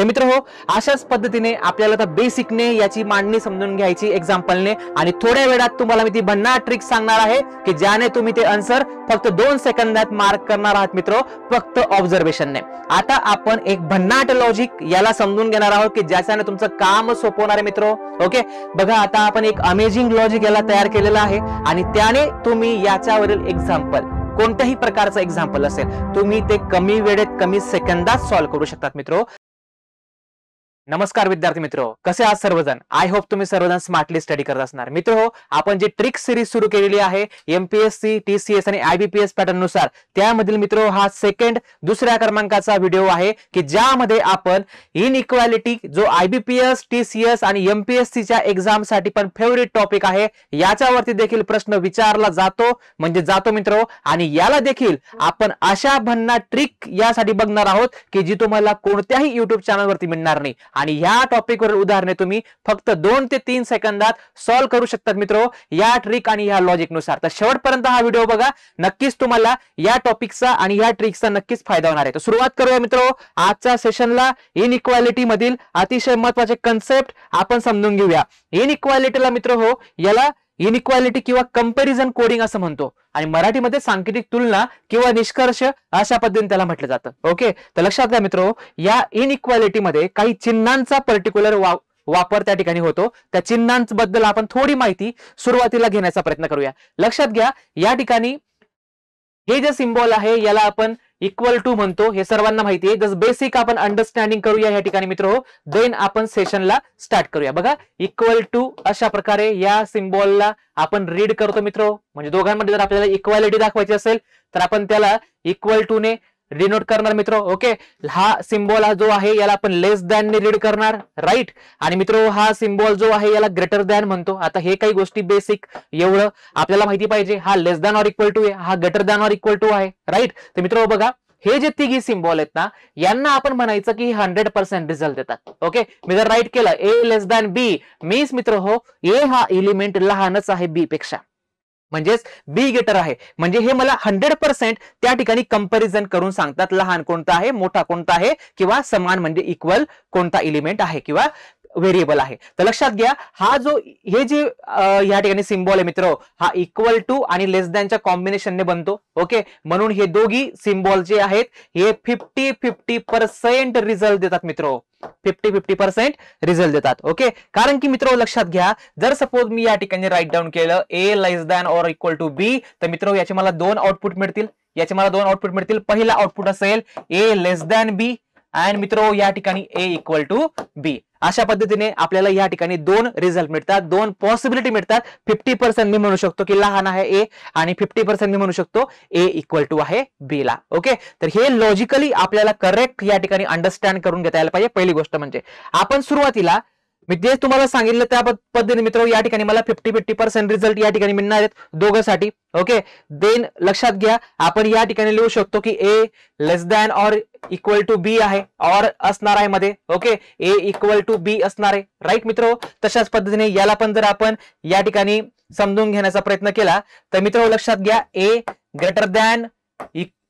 तर मित्र हो, अशाच पद्धतीने आपल्याला आता बेसिकने याची मांडणी समजून घ्यायची एक्झाम्पलने, आणि थोड्या वेळात तुम्हाला मी ती भन्नाट ट्रिक सांगणार आहे की ज्याने तुम्ही ते आन्सर फक्त 2 सेकंदात मार्क करणार आहात मित्र, फक्त ऑब्झर्वेशनने. आता आपण एक भन्नाट लॉजिक याला समजून घेणार आहोत की ज्याच्याने तुमचं काम सोपवणार आहे मित्र. ओके, बघा आता आपण एक अमेझिंग लॉजिक याला तयार केलेला आहे आणि त्याने तुम्ही याच्यावरील एक्झाम्पल, कोणत्याही प्रकारचं एक्झाम्पल असेल, तुम्ही ते कमी वेळेत कमी सेकंदात सॉल्व्ह करू शकतात मित्र. नमस्कार विद्यार्थी मित्र, कसे आहात सर्वजण? आय होप तुम्ही सर्वजण स्मार्टली स्टडी करत असणार. मित्र हो, आपण जी ट्रिक सिरीज सुरू केलेली आहे एमपीएससी, टीसीएस आणि आयबीपीएस पॅटर्न नुसार, त्यामधील मित्र हा दुसऱ्या क्रमांकाचा व्हिडिओ आहे की ज्यामध्ये आपण इनइक्वालिटी, जो आयबीपीएस, टीसीएस आणि एमपीएससीच्या एक्झाम साठी पण फेवरेट टॉपिक आहे, याच्यावरती देखील प्रश्न विचारला जातो मित्र. आणि याला देखील आपण अशा भन्नाट ट्रिक यासाठी बघणार आहोत की जी तुम्हाला कोणत्याही युट्यूब चॅनलवरती मिळणार नाही. आणि या टॉपिकवरील उदाहरणे तुम्ही फक्त 2 ते 3 सेकंदात सॉल्व्ह करू शकतात मित्र, या ट्रिक आणि या लॉजिक नुसार. तर शेवटपर्यंत हा व्हिडिओ बघा, नक्कीच तुम्हाला या टॉपिकचा आणि या ट्रिकचा नक्कीच फायदा होणार आहे. तर सुरुवात करूया मित्र आजच्या सेशनला. इनइक्वालिटी मधील अतिशय महत्त्वाचे कन्सेप्ट आपण समजून घेऊया. इनइक्वालिटीला मित्र हो, याला इनइक्वालिटी किंवा कंपॅरिझन कोडिंग असं म्हणतो, आणि मराठीमध्ये सांकेतिक तुलना किंवा निष्कर्ष अशा पद्धतीने त्याला म्हटलं जातं. ओके, तर लक्षात घ्या मित्र, या इनइक्वालिटी मध्ये काही चिन्हांचा पर्टिक्युलर वापर त्या ठिकाणी होतो. त्या चिन्हांबद्दल आपण थोडी माहिती सुरुवातीला घेण्याचा प्रयत्न करूया. लक्षात घ्या, या ठिकाणी हे जे सिम्बॉल आहे याला आपण इक्वल टू म्हणतो, हे सर्वांना माहिती आहे. जस्ट बेसिक आपण अंडरस्टँडिंग करूया या ठिकाणी मित्र हो, देन आपण सेशनला स्टार्ट करूया. बघा, इक्वल टू अशा प्रकारे या सिम्बॉलला आपण रीड करतो मित्र. म्हणजे दोघांमध्ये जर आपल्याला इक्वालिटी दाखवायची असेल तर आपण त्याला इक्वल टू ने डिनोट करणार मित्र. ओके, हा सिम्बॉल जो आहे याला आपण लेस दॅन ने रीड करणार, राईट. आणि मित्र हा सिम्बॉल जो आहे याला ग्रेटर दॅन म्हणतो. आता हे काही गोष्टी बेसिक एवढं आपल्याला माहिती पाहिजे. हा less than or equal to आहे, हा greater than or equal to आहे, राईट. तर मित्र बघा, हे जे तिघी सिम्बॉल आहेत ना, यांना आपण म्हणायचं की 100% रिझल्ट देतात. ओके, मी जर राईट केलं ए लेस दॅन बी, मीन्स मित्र हो, ए हा एलिमेंट लहानच आहे बी पेक्षा, म्हणजेच बी ग्रेटर आहे. म्हणजे हे मला 100% त्या ठिकाणी कंपॅरिझन करून सांगतात, लहान कोणता आहे, मोठा कोणता आहे, किंवा समान म्हणजे इक्वल कोणता एलिमेंट आहे किंवा व्हेरिएबल आहे. तर लक्षात घ्या, हा जो हे जे या ठिकाणी सिम्बॉल आहे मित्र, हा इक्वल टू आणि लेस दॅनच्या कॉम्बिनेशनने बनतो. ओके, म्हणून हे दोघी सिम्बॉल जे आहेत हे 50-50% रिझल्ट देतात मित्र, 50-50% रिझल्ट देतात. ओके, कारण की मित्र लक्षात घ्या, जर सपोज मी या ठिकाणी राईट डाऊन केलं ए less than or equal to बी, तर मित्र याचे मला 2 आउटपुट मिळतील. पहिला आउटपुट असेल ए लेस दॅन बी, आणि मित्र या ठिकाणी ए इक्वल टू बी. अशा पद्धतीने आपल्याला या ठिकाणी 2 रिझल्ट मिळतात, 2 पॉसिबिलिटी मिळतात. 50% मी म्हणू शकतो की लहान आहे ए, आणि 50% मी म्हणू शकतो ए इक्वल टू आहे बी ला. ओके, तर हे लॉजिकली आपल्याला करेक्ट या ठिकाणी अंडरस्टँड करून घेता यायला पाहिजे. पहिली गोष्ट म्हणजे आपण सुरुवातीला मी जे तुम्हाला सांगितलं त्या पद्धतीने मित्र या ठिकाणी मला 50-50% रिझल्ट या ठिकाणी मिळणार आहेत दोघांसाठी. ओके, देन लक्षात घ्या, आपण या ठिकाणी लिहू शकतो की A less than or equal to बी आहे, ऑर असणार आहे मध्ये. ओके, ए इक्वल टू बी असणार आहे, राईट मित्र. तशाच पद्धतीने याला पण जर आपण या ठिकाणी समजून घेण्याचा प्रयत्न केला तर मित्र लक्षात घ्या, ए ग्रेटर दॅन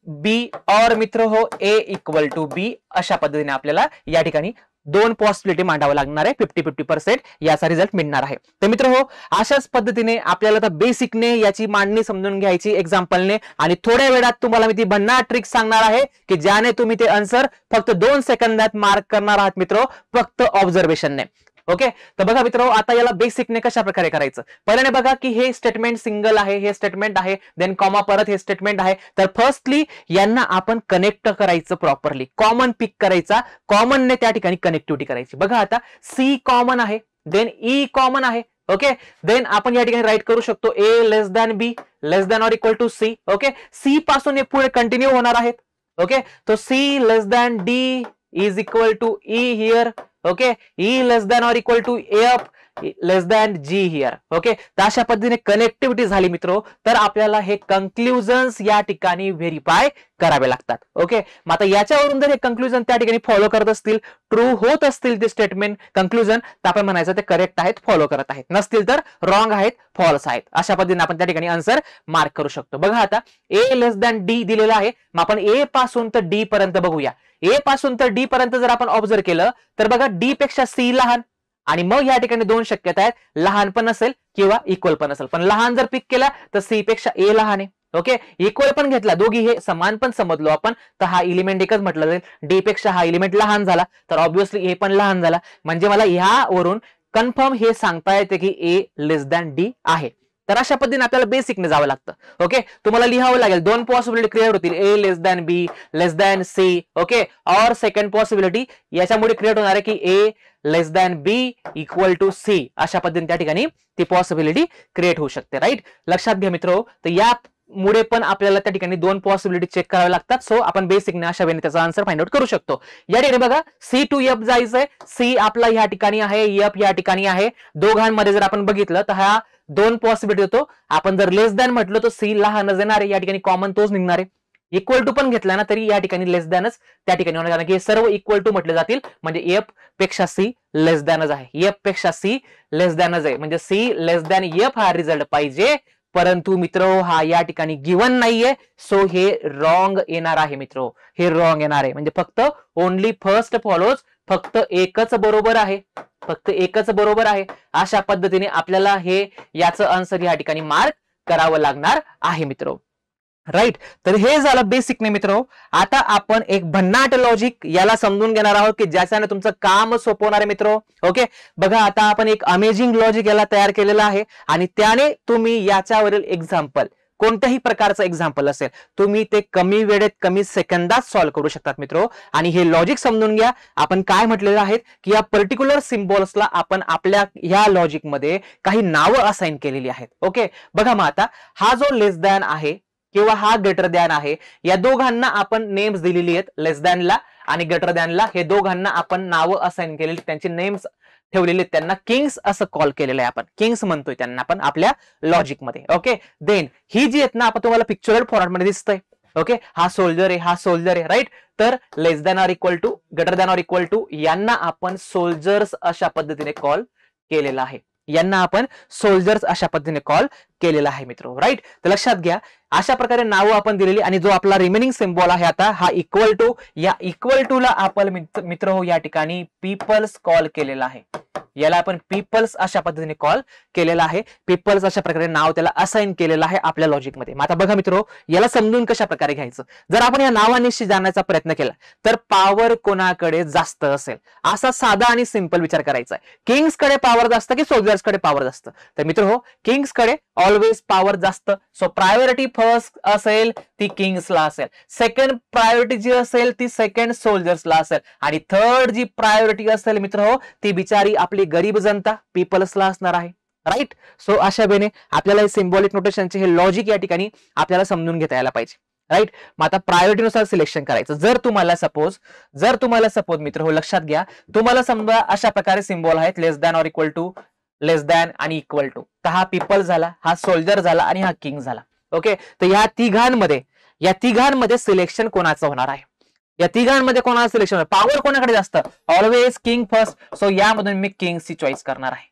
बी और मित्र हो ए इक्वल टू बी, अशा पद्धतीने आपल्याला या ठिकाणी 2 पॉसिबिलिटी मांडावं लागणार आहे. 50-50% याचा रिझल्ट मिळणार आहे. तर मित्र हो, अशाच पद्धतीने आपल्याला आता बेसिकने याची मांडणी समजून घ्यायची एक्झाम्पलने, आणि थोड्या वेळात तुम्हाला मी ती भन्नाट ट्रिक सांगणार आहे की ज्याने तुम्ही ते आन्सर फक्त 2 सेकंदात मार्क करणार आहात मित्र, फक्त ऑब्झर्वेशनने. ओके, तर बघा मित्र, आता याला बेसिकने कशा प्रकारे करायचं. पहिल्याने बघा की हे स्टेटमेंट सिंगल आहे, हे स्टेटमेंट आहे, देन कॉमा, परत हे स्टेटमेंट आहे. तर फर्स्टली यांना आपण कनेक्ट करायचं प्रॉपरली, कॉमन पिक करायचा, कॉमनने त्या ठिकाणी कनेक्टिव्हिटी करायची. बघा आता सी कॉमन आहे, देन ई कॉमन आहे. ओके, देन आपण या ठिकाणी राईट करू शकतो A less than B, less than or equal to C. Okay, C पासून हे पुढे कंटिन्यू होणार आहेत. ओके, तो C less than D is equal to E here. Okay, E less than or equal to F, less than G here. Okay, तर अशा पद्धतीने connectivity झाली मित्रो, तर आपल्याला हे कंक्लुजन्स या ठिकाणी व्हेरीफाय करावे लागतात. ओके, मग आता याच्यावरून जर हे कंक्लुजन त्या ठिकाणी फॉलो करत असतील, ट्रू होत असतील ते स्टेटमेंट कंक्लुजन, तर आपण म्हणायचं ते करेक्ट आहेत, फॉलो करत आहेत. नसतील तर रॉंग आहेत, फॉल्स आहेत. अशा पद्धतीने आपण त्या ठिकाणी आन्सर मार्क करू शकतो. बघा आता ए लेस दॅन डी दिलेला आहे, मग आपण ए पासून तर डी पर्यंत बघूया. ए पासून तर डी पर्यंत जर आपण ऑब्झर्व केलं तर बघा डी पेक्षा सी लहान, आणि मग या ठिकाणी दोन शक्यता आहेत, लहान पण असेल किंवा इक्वल पण असेल. पण लहान जर पिक केला तर सी पेक्षा ए लहान आहे. ओके, इक्वल पण घेतला, दोघी हे समान पण समजलो आपण, तर हा एलिमेंट एकच म्हटलं जाईल. डी पेक्षा हा एलिमेंट लहान झाला तर ऑब्व्हियसली ए पण लहान झाला. म्हणजे मला ह्यावरून कन्फर्म हे सांगता येते की ए लेस दॅन डी आहे. तर अशा पद्धतीने आपल्याला बेसिकने जावं लागतं. ओके, तुम्हाला लिहावं लागेल, दोन पॉसिबिलिटी क्रिएट होतील, A less than B, less than C. Okay, और सेकंड पॉसिबिलिटी याच्यामुळे क्रिएट होणार आहे की A less than B equal to C. अशा पद्धतीने त्या ठिकाणी ती पॉसिबिलिटी क्रिएट होऊ शकते. राईट, लक्षात घ्या मित्रो. तर या मुळे पण आपल्याला त्या ठिकाणी दोन पॉसिबिलिटी चेक कराव्या लागतात. सो आपण बेसिकने अशा वेळी त्याचा आन्सर फाइंड आउट करू शकतो. या ठिकाणी बघा सी टू एफ जायचंय, सी आपला या ठिकाणी आहे, एफ या ठिकाणी आहे. दोघांमध्ये जर आपण बघितलं तर हा दोन पॉसिबिलिटी होतो. आपण जर लेस दॅन म्हटलं तर सी लहानच येणार आहे, या ठिकाणी कॉमन तोच निघणार आहे. इक्वल टू पण घेतला ना तरी या ठिकाणी लेस दॅनच त्या ठिकाणी होणार, कारण की हे सर्व इक्वल टू म्हटले जातील. म्हणजे एफ पेक्षा सी लेस दॅनच आहे, एफ पेक्षा सी लेस दॅनच आहे, म्हणजे सी लेस दॅन एफ हा रिझल्ट पाहिजे. परंतु मित्रो हा या ठिकाणी गिवन नाहीये, सो हे रॉंग येणार आहे मित्रो, हे रॉंग येणार आहे. म्हणजे फक्त ओनली फर्स्ट फॉलोज, फक्त एकच बरोबर आहे, फक्त एकच बरोबर आहे. अशा पद्धतीने आपल्याला हे याचं आन्सर या ठिकाणी मार्क करावं लागणार आहे मित्रो. राईट, तर हे झालं बेसिक ने मित्रो. आता आपण एक भन्नाट लॉजिक याला समजून घेणार आहोत की ज्याच्याने तुमचं काम सोपं होणार आहे मित्रो. ओके, बघा आता आपण एक अमेझिंग लॉजिक याला तयार केलेलं आहे, आणि त्याने तुम्ही याच्यावरील एक्झाम्पल, कोणत्याही प्रकारचं एक्झाम्पल असेल, तुम्ही ते कमी वेळेत कमी सेकंदात सॉल्व्ह करू शकतात मित्रो. आणि हे लॉजिक समजून घ्या. आपण काय म्हटलेलं आहे की या पर्टिक्युलर सिम्बॉल्सला आपण आपल्या या लॉजिक मध्ये काही नावं असाइन केलेली आहेत. ओके, बघा मग आता हा जो लेस दॅन आहे किंवा हा ग्रेटर दॅन आहे, या दोघांना आपण नेम्स दिलेली आहेत, लेस दॅनला आणि ग्रेटर दॅनला. हे दोघांना आपण नावं असाइन केलेली, त्यांची नेम्स ठेवलेले, त्यांना किंग्स असं कॉल केलेलं आहे. आपण किंग्स म्हणतोय त्यांना आपण आपल्या लॉजिक मध्ये. ओके, देन ही जी आहेत ना, आपण तुम्हाला पिक्चरल फॉर्मॅट मध्ये दिसतंय. ओके, हा सोल्जर आहे, हा सोल्जर आहे. राईट, तर less than or equal to, greater than or equal to यांना आपण सोल्जर्स अशा पद्धतीने कॉल केलेला आहे, यांना आपण सोल्जर्स अशा पद्धतीने कॉल केलेला आहे मित्रो. राईट, तर लक्षात घ्या अशा प्रकारे नावं आपण दिलेली. आणि जो आपला रिमेनिंग सिम्बॉल आहे आता हा इक्वल टू, या इक्वल टू ला आपण मित्र हो या ठिकाणी पीपल्स कॉल केलेला आहे, याला आपण पीपल्स अशा पद्धतीने कॉल केलेला आहे. पीपल्स अशा प्रकारे नाव त्याला असाइन केलेलं आहे आपल्या लॉजिक मध्ये. आता बघा मित्रो, याला समजून कशा प्रकारे घ्यायचं. जर आपण या नावानिशी जाण्याचा प्रयत्न केला तर पॉवर कोणाकडे जास्त असेल, असा साधा आणि सिंपल विचार करायचा आहे. किंग्स कडे पॉवर जास्त की सोल्जर्स कडे पॉवर जास्त? तर मित्र हो, किंग्स कडे ऑलवेज पॉवर जास्त. सो प्रायोरिटी फर्स्ट असेल ती किंग्सला असेल, सेकंड प्रायोरिटी जी असेल ती सेकंड सोल्जर्सला असेल, आणि थर्ड जी प्रायोरिटी असेल मित्र हो ती बिचारी आपली गरीब जनता पीपल्सला असणार आहे. राईट, सो अशा वेळेने आपल्याला सिम्बॉलिक नोटेशनचे हे लॉजिक या ठिकाणी आपल्याला समजून घेता यायला पाहिजे. राईट, मग आता प्रायोरिटीनुसार सिलेक्शन करायचं. जर तुम्हाला सपोज मित्र हो लक्षात घ्या, तुम्हाला समजा अशा प्रकारे सिम्बॉल आहेत, less than or equal to, less than आणि इक्वल टू. तर हा पीपल झाला, हा सोल्जर झाला आणि हा किंग झाला. ओके, तर या तिघांमध्ये सिलेक्शन कोणाचं होणार आहे? या तिघांमध्ये कोणाचं सिलेक्शन, पॉवर कोणाकडे जास्त? Always king first. सो यामधून मी किंगची चॉईस करणार आहे.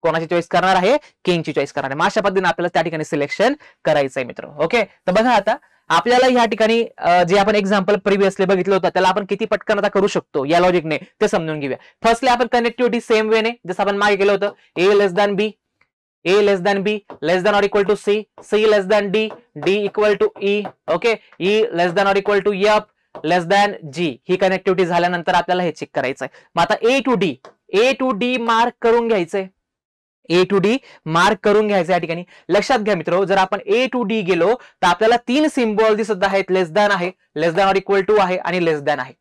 कोणाची चॉईस करणार आहे? किंगची चॉईस करणार आहे. अशा पद्धतीने आपल्याला त्या ठिकाणी सिलेक्शन करायचंय मित्र. ओके, तर बघा आता आपल्याला या ठिकाणी जे आपण एक्झाम्पल प्रिव्हियसली बघितलं होतं त्याला आपण किती पटकन आता करू शकतो या लॉजिकने ते समजून घेऊया. फर्स्टली आपण कनेक्टिव्हिटी सेम वेने जसं आपण मागे केलं होतं, A less than B, A less than B, less than or equal to C, C less than D, D equal to E. Okay, E less than or equal to F, less than G. ही connectivity झाल्यानंतर आपल्याला हे check करायचंय. मग आता ए to D mark करून घ्यायचंय, ए to D mark करून घ्यायचं या ठिकाणी. लक्षात घ्या मित्र, जर आपण ए टू डी गेलो तर आपल्याला तीन सिम्बॉल दिसत आहेत, लेस दॅन आहे, less than or equal to आहे आणि लेस दॅन आहे.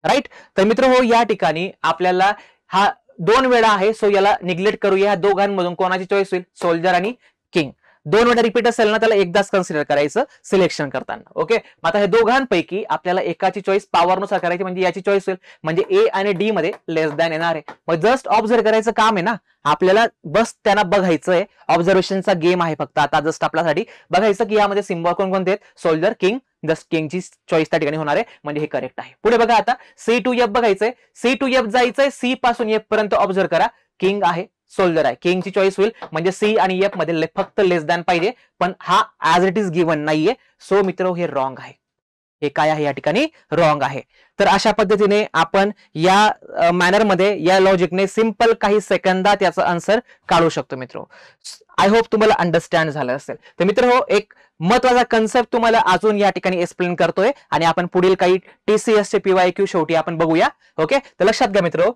राईट, तर मित्र हो या ठिकाणी आपल्याला हा दोन वेळा आहे, सो याला निग्लेक्ट करूया. या दोघांमधून कोणाची चॉईस होईल? सोल्जर आणि किंग. 2 वेळा रिपीट असेल ना त्याला एकदाच कन्सिडर करायचं सिलेक्शन करताना. ओके, आता हे दोघांपैकी आपल्याला एकाची चॉईस पॉवरनुसार करायची, म्हणजे याची चॉईस होईल, म्हणजे ए आणि डी मध्ये लेस दॅन येणार आहे. मग जस्ट ऑब्झर्व करायचं काम आहे ना आपल्याला, बस त्यांना बघायचंय. ऑब्झर्वेशनचा गेम आहे फक्त आता जस्ट आपल्यासाठी बघायचं की यामध्ये सिम्बॉल कोणकोणते आहेत. सोल्जर, किंग, जस्ट किंगची चॉईस त्या ठिकाणी होणार आहे, म्हणजे हे करेक्ट आहे. पुढे बघा आता सी टू एफ बघायचंय. सी टू एफ जायचंय, सी पासून एफ पर्यंत ऑब्झर्व करा. किंग आहे, सोल्जर आहे, किंगची चॉईस होईल, म्हणजे सी आणि एफ मध्ये फक्त लेस दॅन पाहिजे, पण हा ऍज इट इज गिव्हन नाहीये. सो मित्र हे रॉंग आहे. हे काय आहे या ठिकाणी रॉंग आहे. तर अशा पद्धतीने आपण या मॅनर मध्ये या लॉजिकने सिंपल काही सेकंदात याचं आन्सर काढू शकतो मित्र. आय होप तुम्हाला अंडरस्टँड झालं असेल. तर मित्र हो, एक महत्वाचा कन्सेप्ट तुम्हाला अजून या ठिकाणी एक्सप्लेन करतोय आणि आपण पुढील काही TCS चे PYQ शेवटी आपण बघूया. ओके, तर लक्षात घ्या मित्र,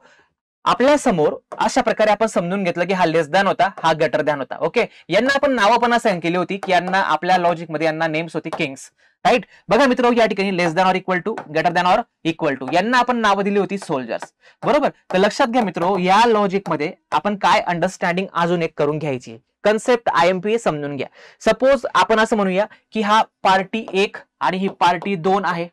आपल्या समोर अशा प्रकारे आपण समजून घेतलं की हा लेस दॅन होता, हा गटर दॅन होता. ओके, यांना आपण नावं पण असाइन केली होती की यांना आपल्या लॉजिक मध्ये यांना नेम्स होती किंग्स. राईट, बघा मित्र या ठिकाणी less than or equal to, greater than or equal to, यांना आपण नावं दिली होती सोल्जर्स. बरोबर, तर लक्षात घ्या मित्र, या लॉजिक मध्ये आपण काय अंडरस्टँडिंग अजून एक करून घ्यायची, कन्सेप्ट IMP समजून घ्या. सपोज आपण असं म्हणूया की हा पार्टी 1 आणि ही पार्टी 2 आहे.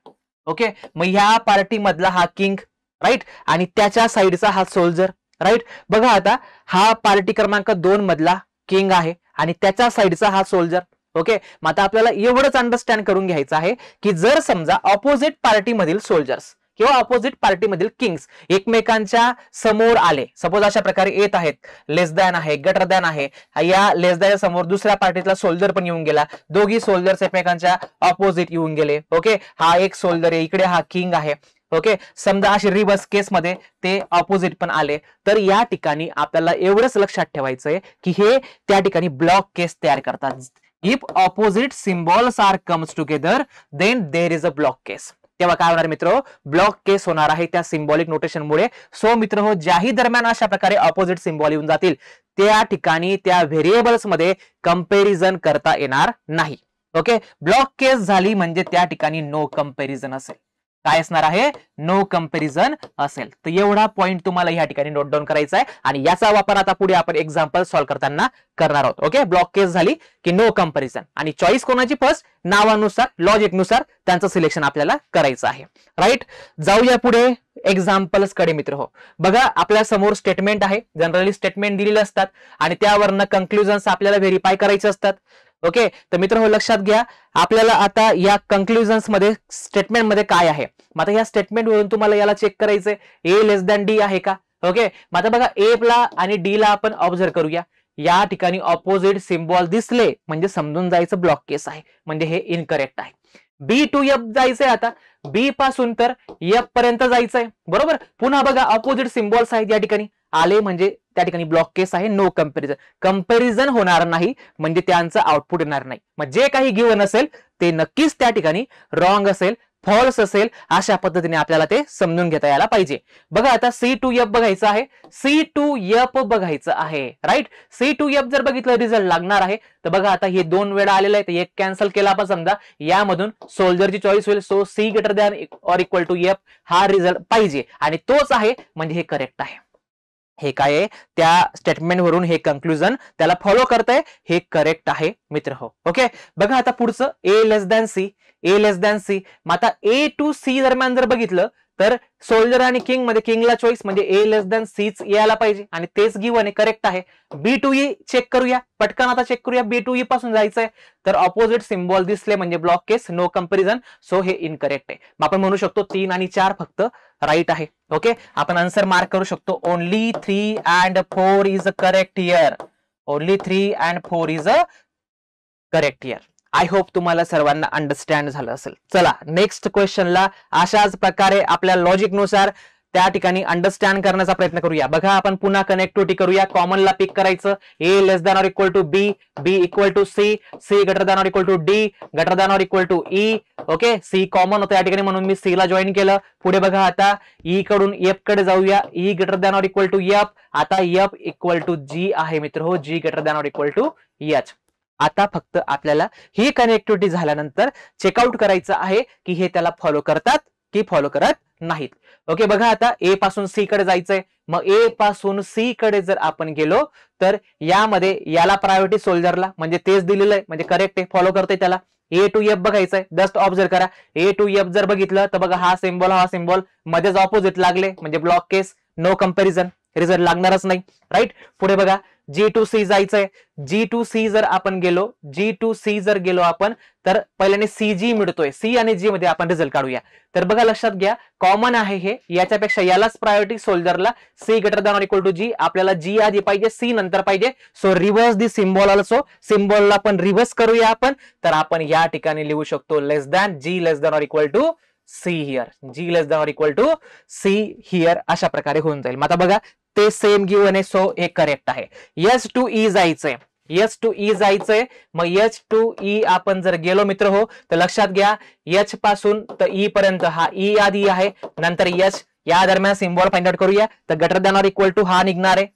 ओके, मग ह्या पार्टी मधला हा किंग, राईट, आणि त्याच्या साईडचा हा सोल्जर. राईट, बघा आता हा पार्टी क्रमांक 2 मधला किंग आहे आणि त्याच्या साईडचा हा सोल्जर. ओके, मग आता आपल्याला एवढंच अंडरस्टँड करून घ्यायचं आहे की जर समजा ऑपोजिट पार्टी मधील सोल्जर्स किंवा ऑपोजिट पार्टी मधील किंग्स एकमेकांच्या समोर आले, सपोज अशा प्रकारे येत आहेत, लेस दॅन आहे, ग्रेटर दॅन आहे, या लेस दॅन समोर दुसऱ्या पार्टीतला सोल्जर पण येऊन गेला, दोघी सोल्जर्स एकमेकांच्या ऑपोजिट येऊन गेले. ओके, हा एक सोल्जर आहे, इकडे हा किंग आहे. ओके, समजा अशी रिव्हर्स केस मध्ये ते ऑपोजिट पण आले, तर या ठिकाणी आपल्याला एवढंच लक्षात ठेवायचंय की हे त्या ठिकाणी ब्लॉक केस तयार करतात. If opposite symbols are comes together then there is a block case. तेव्हा काय होणार मित्र, ब्लॉक केस होणार आहे त्या सिम्बॉलिक नोटेशन मुळे. सो मित्र हो, ज्याही दरम्यान अशा प्रकारे ऑपोजिट सिम्बॉल येऊन जातील त्या ठिकाणी त्या व्हेरिएबल्स मध्ये कंपॅरिझन करता येणार नाही. ओके, ब्लॉक केस झाली म्हणजे त्या ठिकाणी नो कंपॅरिझन असेल. काय असणार आहे, नो कंपॅरिझन असेल. तर एवढा पॉइंट तुम्हाला या ठिकाणी नोट डाऊन करायचा आहे आणि याचा वापर आता पुढे आपण एक्झाम्पल सॉल्व्ह करताना करणार आहोत. ओके, ब्लॉक केस झाली की नो कंपॅरिझन, आणि चॉईस कोणाची, फर्स्ट नावानुसार लॉजिक नुसार त्यांचं सिलेक्शन आपल्याला करायचं आहे. राईट, जाऊया पुढे एक्झाम्पल्स कडे मित्र हो. बघा आपल्या समोर स्टेटमेंट आहे, जनरली स्टेटमेंट दिलेले असतात आणि त्यावरनं कंक्लुजन्स आपल्याला व्हेरीफाय करायचे असतात. ओके, तर मित्र हो लक्षात घ्या, आपल्याला आता या कंक्लुजन्स मध्ये स्टेटमेंट मध्ये काय आहे, मग आता या स्टेटमेंट वरून तुम्हाला याला चेक करायचंय ए लेस दॅन डी आहे का. ओके, मग आता बघा ए ला आणि डी ला आपण ऑब्झर्व करूया, या ठिकाणी ऑपोजिट सिम्बॉल दिसले म्हणजे समजून जायचं ब्लॉक केस आहे, म्हणजे हे इनकरेक्ट आहे. बी टू एफ जायचंय, आता बी पासून तर एफ पर्यंत जायचंय. बरोबर, पुन्हा बघा ऑपोजिट सिम्बॉल्स आहेत या ठिकाणी आले म्हणजे त्या ठिकाणी ब्लॉक केस आहे, नो कंपॅरिझन. कंपॅरिझन होणार नाही म्हणजे त्यांचं आउटपुट येणार नाही. मग जे काही गिव्हन असेल ते नक्कीच त्या ठिकाणी रॉंग असेल, फॉल्स असेल. अशा पद्धतीने आपल्याला ते समजून घेता यायला पाहिजे. बघा आता सी टू एफ बघायचं आहे, सी टू एफ बघायचं आहे. राईट, सी टू एफ जर बघितलं रिझल्ट लागणार आहे. तर बघा आता हे 2 वेळा आलेलं आहे, एक कॅन्सल केला आपण, समजा यामधून सोल्जरची चॉईस होईल. So c greater than or equal to f हा रिझल्ट पाहिजे आणि तोच आहे, म्हणजे हे करेक्ट आहे. हे काय आहे, त्या स्टेटमेंट वरून हे कंक्लुजन त्याला फॉलो करतंय, हे करेक्ट आहे मित्र हो. ओके, बघा आता पुढचं ए लेस दॅन सी, ए लेस दॅन सी. मग आता ए टू सी दरम्यान जर बघितलं तर सोल्जर आणि किंग मध्ये किंगला चॉईस म्हणजे ए लेस दॅन सीच यायला पाहिजे आणि तेच गिव्हन आहे, करेक्ट आहे. बी टू ई चेक करूया, पटकन आता चेक करूया. बी टू ई पासून जायचंय तर ऑपोजिट सिम्बॉल दिसले म्हणजे ब्लॉक केस, नो कंपॅरिझन. सो हे इनकरेक्ट आहे. मग आपण म्हणू शकतो 3 आणि 4 फक्त राईट आहे. ओके, आपण आन्सर मार्क करू शकतो. Only 3 and 4 is a correct here. Only 3 and 4 is a correct here. I hope तुम्हाला सर्वांना अंडरस्टँड झालं असेल. चला नेक्स्ट क्वेश्चनला अशाच प्रकारे आपल्या लॉजिक नुसार त्या ठिकाणी अंडरस्टँड करण्याचा प्रयत्न करूया. बघा आपण पुन्हा कनेक्टिव्हिटी करूया, कॉमनला पिक करायचं. A less than or equal to B, B equal to C, C greater than or equal to D, greater than or equal to E. Okay, C common होतं या ठिकाणी म्हणून मी सी ला जॉईन केलं. पुढे बघा आता ई कडून एफ कडे जाऊया, E greater than or equal to F. आता एफ इक्वल टू जी आहे मित्र हो, G greater than or equal to H. आता फक्त आपल्याला ही कनेक्टिव्हिटी झाल्यानंतर चेकआउट करायचं आहे की हे त्याला फॉलो करतात की फॉलो करत नाहीत. ओके, बघा आता ए पासून सी कडे जायचंय. मग ए पासून सी कडे जर आपण गेलो तर यामध्ये याला प्रायोरिटी सोल्जरला, म्हणजे तेच दिलेलं आहे, म्हणजे करेक्ट आहे, फॉलो करते त्याला. ए टू एफ बघायचंय, जस्ट ऑब्झर्व करा. ए टू एफ जर बघितलं तर बघा हा सिम्बॉल मध्येच ऑपोजिट लागले, म्हणजे ब्लॉक केस, नो कंपॅरिझन, रिझल्ट लागणारच नाही. राईट, पुढे बघा जी टू सी जायचंय. जी टू सी जर आपण गेलो आपण तर पहिल्याने सी जी मिळतोय, सी आणि जी मध्ये आपण रिझल्ट काढूया. तर बघा लक्षात घ्या, कॉमन आहे हे, याच्यापेक्षा यालाच प्रायोरिटी सोल्जरला, C greater than or equal to G. आपल्याला जी आधी पाहिजे, सी नंतर पाहिजे. So reverse the symbol also, सिम्बॉलला पण रिव्हर्स करूया आपण. तर आपण या ठिकाणी लिहू शकतो less than, G less than or equal to C here, G less than or equal to C here, अशा प्रकारे होऊन जाईल. मग आता बघा ते सेम गिव्हन आहे, सो हे करेक्ट आहे. एच टू ई जायचंय, एच टू ई जायचंय. मग एच टू ई आपण जर गेलो मित्र हो तर लक्षात घ्या, एच पासून तर ई पर्यंत हा ई आधी आहे, नंतर एच, या दरम्यान सिम्बॉल फाइंड आउट करूया. तर greater than or equal to हा निघणार आहे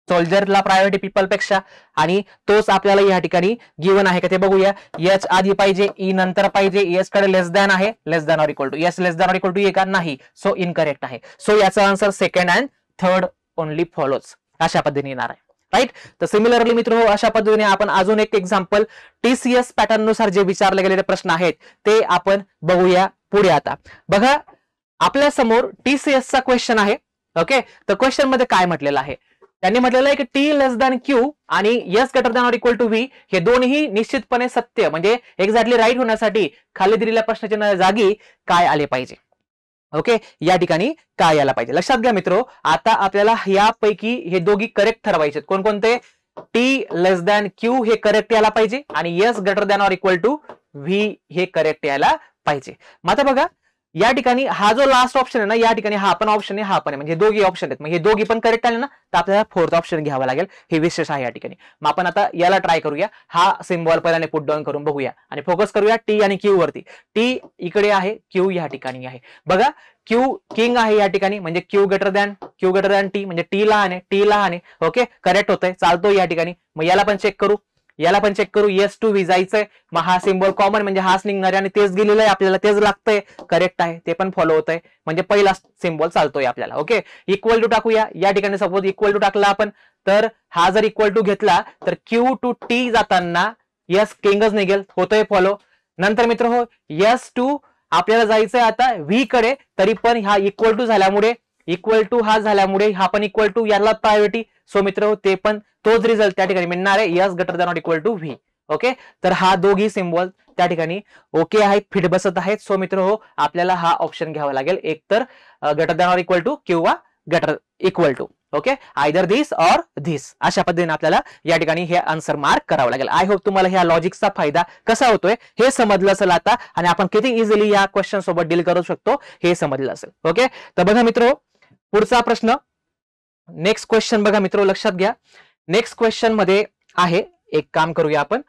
सोल्जरला प्रायोरिटी पीपल पेक्षा, आणि तोच आपल्याला या ठिकाणी गिव्हन आहे का ते बघूया. एच आधी पाहिजे, ई नंतर पाहिजे, एच कडे लेस दॅन आहे, less than or equal to, H less than or equal to A का नाही, सो इनकरेक्ट आहे. सो याचा answer second and third only follows, अशा पद्धतीने येणार आहे. राईट, तर सिमिलरली मित्र अशा पद्धतीने आपण अजून एक एक्झाम्पल टीसीएस पॅटर्न नुसार जे विचारले गेलेले प्रश्न आहेत ते आपण बघूया पुढे. आता बघा आपल्या समोर टीसीएस चा क्वेश्चन आहे. ओके, तर क्वेश्चन मध्ये काय म्हटलेलं आहे, त्यांनी म्हटलेलं आहे की टी लेस दॅन क्यू आणि s greater than or equal to v हे दोन्ही निश्चितपणे सत्य, म्हणजे एक्झॅक्टली राईट होण्यासाठी खाली दिलेल्या प्रश्नाच्या जागी काय आले पाहिजे. ओके, या ठिकाणी काय यायला पाहिजे, लक्षात घ्या मित्रो. आता आपल्याला यापैकी हे दोघी करेक्ट ठरवायचे. कोणकोणते, टी लेस दॅन क्यू हे करेक्ट यायला पाहिजे आणि s greater than or equal to v हे करेक्ट यायला पाहिजे. मग आता बघा या ठिकाणी हा जो लास्ट ऑप्शन आहे ना, या ठिकाणी हा पण ऑप्शन आहे, हा पण आहे, म्हणजे दोघी ऑप्शन आहेत. मग हे दोघी पण करेक्ट आले ना तर आपल्याला फोर्थ ऑप्शन घ्यावा लागेल, हे विशेष आहे या ठिकाणी. मग आपण आता याला ट्राय करूया, हा सिम्बॉल पहिल्याने पुट डाऊन करून बघूया आणि फोकस करूया टी आणि क्यू वरती. टी इकडे आहे, क्यू या ठिकाणी आहे. बघा क्यू किंग आहे या ठिकाणी, म्हणजे क्यू ग्रेटर दॅन टी, म्हणजे टी लहान आहे. ओके, करेक्ट होतंय, चालतो या ठिकाणी. मग याला पण चेक करू, एस टू व्ही जायचंय. मग हा सिम्बॉल कॉमन, म्हणजे हाच निघणार आहे आणि तेच गेलेलं आहे, आपल्याला तेच लागतंय, करेक्ट आहे, ते पण फॉलो होतंय, म्हणजे पहिला सिम्बॉल चालतोय आपल्याला. ओके, इक्वल टू टाकूया. या ठिकाणी सपोज इक्वल टू टाकला आपण, तर हा जर इक्वल टू घेतला तर क्यू टू टी जाताना एस किंगच निघेल, होतोय फॉलो. नंतर मित्र हो एस टू आपल्याला जायचंय आता व्ही कडे, तरी पण हा इक्वल टू झाल्यामुळे हा पण इक्वल टू, याला प्रायोरिटी. सो मित्र ते पण तोच रिझल्ट त्या ठिकाणी मिळणार आहे, s greater than or equal to v. Okay, तर हा दोघी सिम्बॉल त्या ठिकाणी ओके आहेत, फिट बसत आहेत. सो मित्र हो आपल्याला हा ऑप्शन घ्यावा लागेल, एक तर greater than or equal to किंवा greater equal to. Okay, either this or this, अशा पद्धतीने आपल्याला या ठिकाणी हे आन्सर मार्क करावं लागेल. आय होप तुम्हाला ह्या लॉजिकचा फायदा कसा होतोय हे समजलं असेल आता, आणि आपण किती इझिली या क्वेश्चन सोबत डील करू शकतो हे समजलं असेल. ओके, तर बघा मित्र पुढचा प्रश्न, नेक्स्ट क्वेश्चन बघा मित्र, लक्षात घ्या. नेक्स्ट क्वेश्चन मध्ये आहे, एक काम करूया आपण,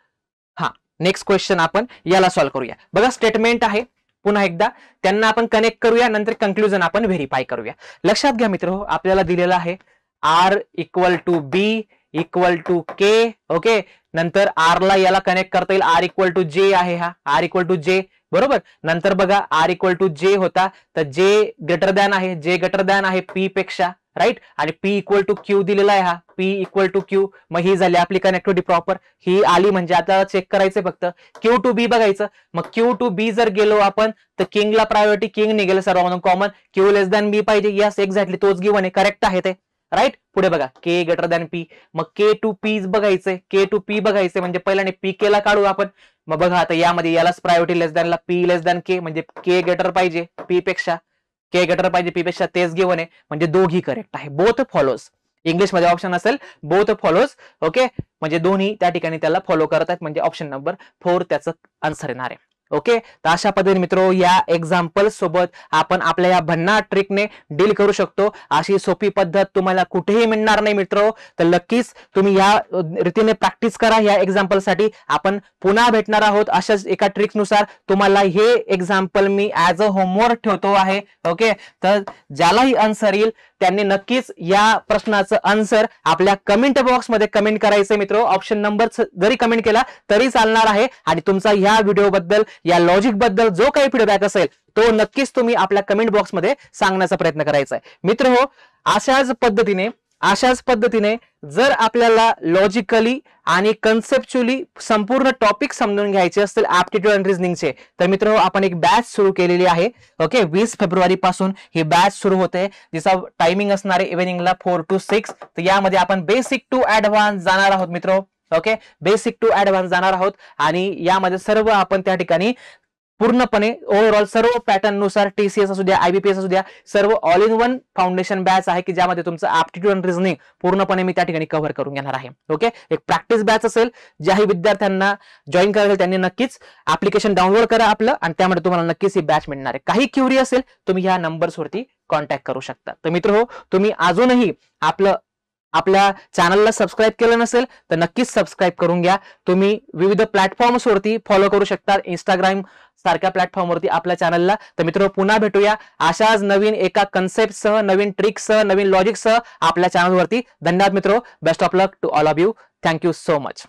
नेक्स्ट क्वेश्चन आपण याला सॉल्व्ह करूया. बघा स्टेटमेंट आहे, पुन्हा एकदा त्यांना आपण कनेक्ट करूया, नंतर कंक्लुजन आपण व्हेरीफाय करूया. लक्षात घ्या मित्र आपल्याला दिलेला आहे r equal to b equal to k. Okay, नंतर आर ला याला कनेक्ट करता येईल, आर इक्वल टू जे आहे, हा आर इक्वल टू जे, बरोबर. नंतर बघा आर इक्वल टू जे होता, तर जे ग्रेटर दॅन आहे पी पेक्षा, राईट. आणि पी इक्वल टू क्यू दिलेला आहे, हा पी इक्वल टू क्यू. मग ही झाली आपली कनेक्टिव्हिटी प्रॉपर, ही आली, म्हणजे आता चेक करायचं फक्त क्यू टू बी बघायचं. मग क्यू टू बी जर गेलो आपण तर किंगला प्रायोरिटी, किंग निघेल सर्वांना कॉमन, क्यू लेस दॅन बी पाहिजे, यस एक्झॅक्टली तोच गिव्हन आहे, करेक्ट आहे ते, राईट. पुढे बघा के ग्रेटर दॅन पी, मग के टू पी बघायचंय, म्हणजे पहिल्याने पी के ला काढू आपण. मग बघा आता यामध्ये यालाच प्रायोरिटी लेस दॅनला, पी लेस दॅन के, म्हणजे के ग्रेटर पाहिजे पी पेक्षा, पी पेक्षा, तेच गिव्हन आहे, म्हणजे दोघी करेक्ट आहे, बोथ फॉलोज. इंग्लिश मध्ये ऑप्शन असेल बोथ फॉलोज. ओके, म्हणजे दोन्ही त्या ठिकाणी त्याला फॉलो करत आहेत, म्हणजे ऑप्शन नंबर 4 त्याचं आन्सर येणार आहे. ओके, तर अशा पद्धतीने मित्रो या एक्झाम्पल सोबत आपण आपल्या या भन्नाट ट्रिकने डील करू शकतो. अशी सोपी पद्धत तुम्हाला कुठेही मिळणार नाही मित्रो, तर नक्कीच तुम्ही या रीतीने प्रॅक्टिस करा. या एक्झाम्पल साठी आपण पुन्हा भेटणार आहोत अशाच एका ट्रिकनुसार. तुम्हाला हे example me as a homework ठेवतो आहे. ओके, तर ज्यालाही आन्सर येईल त्यांनी नक्कीच या प्रश्नाचं आन्सर आपल्या कमेंट बॉक्स मध्ये कमेंट करायचं मित्रो. ऑप्शन नंबर जरी कमेंट केला तरी चालणार आहे, आणि तुमचा या व्हिडिओ बद्दल, या लॉजिक बद्दल जो काही फीडबॅक असेल तो नक्कीच तुम्ही आपल्या कमेंट बॉक्समध्ये सांगण्याचा प्रयत्न करायचा आहे. मित्र हो, अशाच पद्धतीने जर आपल्याला लॉजिकली आणि कन्सेप्च्युअली संपूर्ण टॉपिक समजून घ्यायचे असतील ऍप्टिट्यूड अँड रिझनिंगचे, तर मित्र आपण एक बॅच सुरू केलेली आहे. ओके, 20 फेब्रुवारी पासून ही बॅच सुरू होते, जिचा टायमिंग असणार आहे इव्हिनिंगला 4 to 6. तर यामध्ये आपण बेसिक टू ऍडव्हान्स जाणार आहोत मित्र. ओके, बेसिक टू ऍडव्हान्स जाणार आहोत आणि यामध्ये सर्व आपण त्या ठिकाणी पूर्णपणे ओव्हरऑल सर्व पॅटर्न नुसार TCS असू द्या, IBPS असू द्या, सर्व all in one foundation batch आहे की ज्यामध्ये तुमचं ऍप्टिट्यूड अँड रिझनिंग पूर्णपणे मी त्या ठिकाणी कव्हर करून घेणार आहे. ओके, एक प्रॅक्टिस बॅच असेल. ज्याही विद्यार्थ्यांना जॉईन करायचं त्यांनी नक्कीच ऍप्लिकेशन डाउनलोड करा आपलं आणि त्यामध्ये तुम्हाला नक्कीच ही बॅच मिळणार आहे. काही क्युरी असेल तुम्ही ह्या नंबर्सवरती कॉन्टॅक्ट करू शकता. तर मित्र हो, तुम्ही अजूनही आपल्या चॅनलला सबस्क्राईब केलं नसेल तर नक्कीच सबस्क्राईब करून घ्या. तुम्ही विविध प्लॅटफॉर्म्सवरती फॉलो करू शकता, इंस्टाग्राम सारख्या प्लॅटफॉर्मवरती आपल्या चॅनलला. तर मित्र पुन्हा भेटूया अशाच नवीन एका कन्सेप्टसह, नवीन ट्रिक्ससह, नवीन लॉजिकसह आपल्या चॅनलवरती. धन्यवाद मित्र. Best of luck to all of you. Thank you so much.